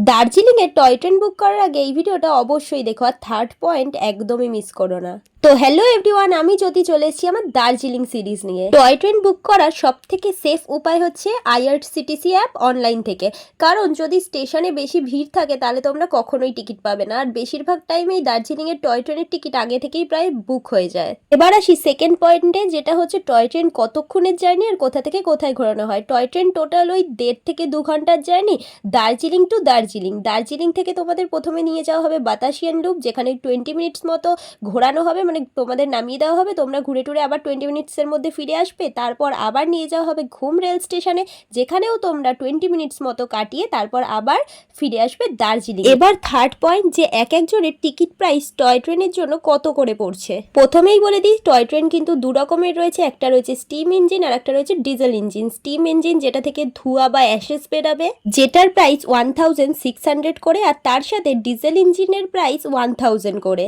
দার্জিলিংয়ের toy train book করার আগে এই ভিডিওটা অবশ্যই দেখো, আর থার্ড পয়েন্ট একদমই মিস করো না। তো হ্যালো এভরিওয়ান, আমি যদি চলে এসেছি আমার দার্জিলিং সিরিজ নিয়ে। টয় ট্রেন বুক করার সব থেকে সেফ উপায় হচ্ছে আইআরসিটিসি অ্যাপ অনলাইন থেকে। কারণ যদি স্টেশনে বেশি ভিড় থাকে তাহলে তোমরা কখনোই টিকিট পাবে না, আর বেশিরভাগ টাইমেই দার্জিলিংয়ের টয় ট্রেনের টিকিট আগে থেকেই প্রায় বুক হয়ে যায়। এবার আসি সেকেন্ড পয়েন্টে, যেটা হচ্ছে টয় ট্রেন কতক্ষণের জার্নি আর কোথা থেকে কোথায় ঘোরানো হয়। টয় ট্রেন টোটাল ওই 1.5 থেকে 2 ঘন্টার জার্নি দার্জিলিং টু দার্জিলিং। দার্জিলিং থেকে তোমাদের প্রথমে নিয়ে যাওয়া হবে বাতাসিয়ান লুপ, যেখানে 20 মিনিটস মতো ঘোরানো হবে, মানে তোমাদের নামিয়ে দেওয়া হবে, তোমরা ঘুরে টুরে আবার 20 মিনিটসের মধ্যে ফিরে আসবে। তারপর আবার নিয়ে যাওয়া হবে ঘুম রেল স্টেশনে, যেখানেও তোমরা 20 মিনিটস মতো কাটিয়ে তারপর আবার ফিরে আসবে দার্জিলিং। এবার থার্ড পয়েন্ট, যে এক একজনের টিকিট প্রাইস টয় ট্রেনের জন্য কত করে পড়ছে। প্রথমেই বলে দিই, টয় ট্রেন কিন্তু দু রকমের রয়েছে, একটা রয়েছে স্টিম ইঞ্জিন আর একটা রয়েছে ডিজেল ইঞ্জিন। স্টিম ইঞ্জিন যেটা থেকে ধোঁয়া বা অ্যাশেস বেরাবে, যেটার প্রাইস 1600 করে, আর তার সাথে ডিজেল ইঞ্জিনের প্রাইস 1000 করে।